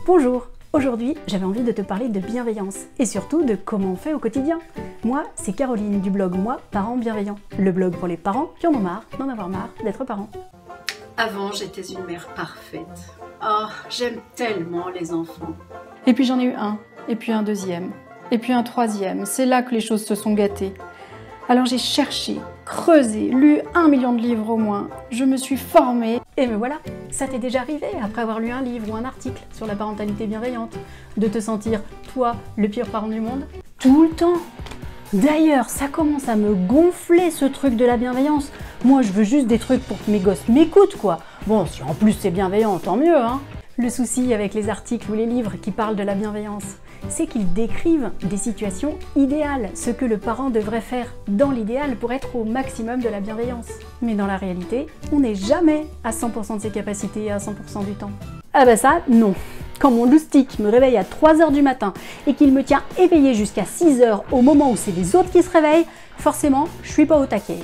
Bonjour, aujourd'hui j'avais envie de te parler de bienveillance et surtout de comment on fait au quotidien. Moi, c'est Caroline du blog Moi, parents bienveillants, le blog pour les parents qui en ont marre d'en avoir marre d'être parents. Avant, j'étais une mère parfaite. Oh, j'aime tellement les enfants. Et puis j'en ai eu un, et puis un deuxième, et puis un troisième. C'est là que les choses se sont gâtées. Alors j'ai cherché, creusé, lu 1 million de livres au moins. Je me suis formée. Et me voilà, ça t'est déjà arrivé, après avoir lu un livre ou un article sur la parentalité bienveillante, de te sentir, toi, le pire parent du monde? Tout le temps. D'ailleurs, ça commence à me gonfler ce truc de la bienveillance. Moi, je veux juste des trucs pour que mes gosses m'écoutent, quoi. Bon, si en plus c'est bienveillant, tant mieux, hein. Le souci avec les articles ou les livres qui parlent de la bienveillance, c'est qu'ils décrivent des situations idéales, ce que le parent devrait faire dans l'idéal pour être au maximum de la bienveillance. Mais dans la réalité, on n'est jamais à 100% de ses capacités à 100% du temps. Ah bah ça, non. Quand mon loustic me réveille à 3 h du matin et qu'il me tient éveillé jusqu'à 6 h au moment où c'est les autres qui se réveillent, forcément, je suis pas au taquet.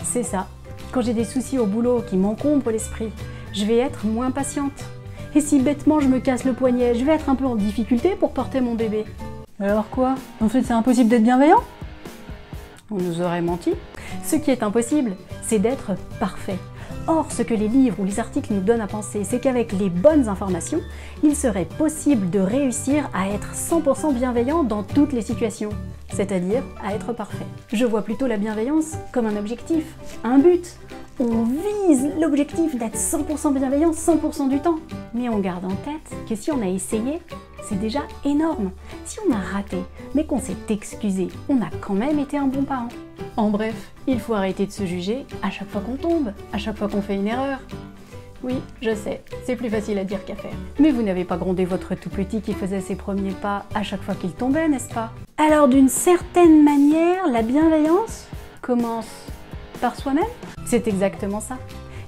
C'est ça. Quand j'ai des soucis au boulot qui m'encombrent l'esprit, je vais être moins patiente. Et si bêtement je me casse le poignet, je vais être un peu en difficulté pour porter mon bébé. Alors quoi? En fait, c'est impossible d'être bienveillant? On nous aurait menti. Ce qui est impossible, c'est d'être parfait. Or, ce que les livres ou les articles nous donnent à penser, c'est qu'avec les bonnes informations, il serait possible de réussir à être 100% bienveillant dans toutes les situations, c'est-à-dire à être parfait. Je vois plutôt la bienveillance comme un objectif, un but. On vise l'objectif d'être 100% bienveillant 100% du temps. Mais on garde en tête que si on a essayé, c'est déjà énorme. Si on a raté, mais qu'on s'est excusé, on a quand même été un bon parent. En bref, il faut arrêter de se juger à chaque fois qu'on tombe, à chaque fois qu'on fait une erreur. Oui, je sais, c'est plus facile à dire qu'à faire. Mais vous n'avez pas grondé votre tout petit qui faisait ses premiers pas à chaque fois qu'il tombait, n'est-ce pas? Alors d'une certaine manière, la bienveillance commence par soi-même? C'est exactement ça.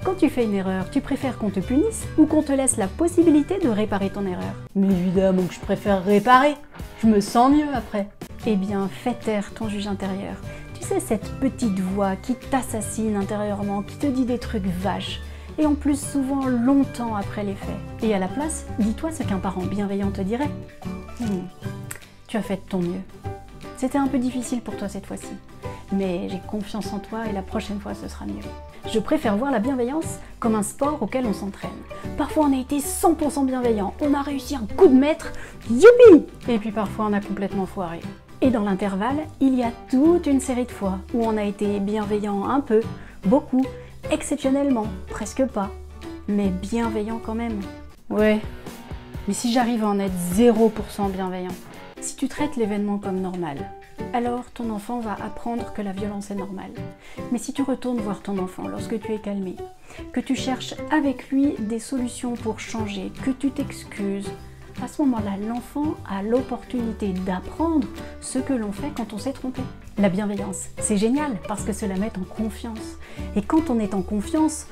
Quand tu fais une erreur, tu préfères qu'on te punisse ou qu'on te laisse la possibilité de réparer ton erreur? Mais évidemment que je préfère réparer. Je me sens mieux après. Eh bien, fais taire ton juge intérieur. Tu sais, cette petite voix qui t'assassine intérieurement, qui te dit des trucs vaches, et en plus souvent longtemps après les faits. Et à la place, dis-toi ce qu'un parent bienveillant te dirait. Tu as fait de ton mieux. C'était un peu difficile pour toi cette fois-ci, mais j'ai confiance en toi et la prochaine fois ce sera mieux. Je préfère voir la bienveillance comme un sport auquel on s'entraîne. Parfois on a été 100% bienveillant, on a réussi un coup de maître, youpi! Et puis parfois on a complètement foiré. Et dans l'intervalle, il y a toute une série de fois où on a été bienveillant un peu, beaucoup, exceptionnellement, presque pas, mais bienveillant quand même. Ouais, mais si j'arrive à en être 0% bienveillant, si tu traites l'événement comme normal, alors ton enfant va apprendre que la violence est normale. Mais si tu retournes voir ton enfant lorsque tu es calmé, que tu cherches avec lui des solutions pour changer, que tu t'excuses, à ce moment-là, l'enfant a l'opportunité d'apprendre ce que l'on fait quand on s'est trompé. La bienveillance, c'est génial parce que cela met en confiance. Et quand on est en confiance,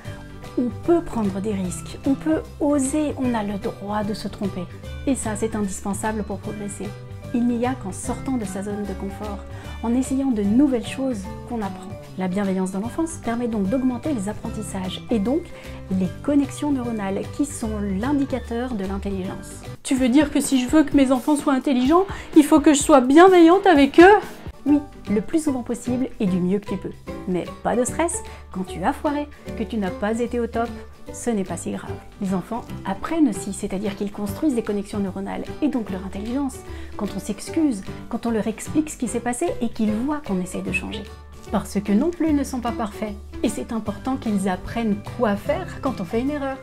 on peut prendre des risques, on peut oser, on a le droit de se tromper. Et ça, c'est indispensable pour progresser. Il n'y a qu'en sortant de sa zone de confort, en essayant de nouvelles choses qu'on apprend. La bienveillance dans l'enfance permet donc d'augmenter les apprentissages et donc les connexions neuronales qui sont l'indicateur de l'intelligence. Tu veux dire que si je veux que mes enfants soient intelligents, il faut que je sois bienveillante avec eux? Oui, le plus souvent possible et du mieux que tu peux. Mais pas de stress, quand tu as foiré, que tu n'as pas été au top, ce n'est pas si grave. Les enfants apprennent aussi, c'est-à-dire qu'ils construisent des connexions neuronales et donc leur intelligence, quand on s'excuse, quand on leur explique ce qui s'est passé et qu'ils voient qu'on essaie de changer. Parce que non plus ne sont pas parfaits, et c'est important qu'ils apprennent quoi faire quand on fait une erreur.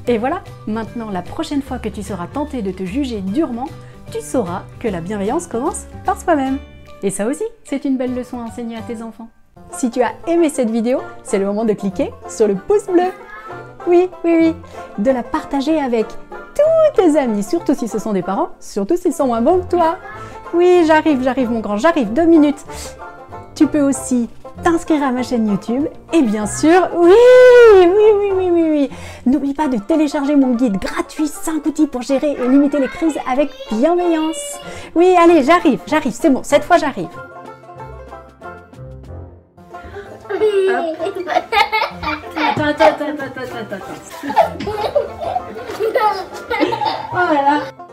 Et voilà, maintenant la prochaine fois que tu seras tenté de te juger durement, tu sauras que la bienveillance commence par soi-même. Et ça aussi, c'est une belle leçon à enseigner à tes enfants. Si tu as aimé cette vidéo, c'est le moment de cliquer sur le pouce bleu. Oui, de la partager avec tous tes amis, surtout si ce sont des parents, surtout s'ils sont moins bons que toi. Oui, j'arrive mon grand, j'arrive, 2 minutes. Tu peux aussi t'inscrire à ma chaîne YouTube et bien sûr, oui, n'oublie pas de télécharger mon guide gratuit 5 outils pour gérer et limiter les crises avec bienveillance. Oui, allez, j'arrive, c'est bon, cette fois j'arrive. Attends. Oh là là.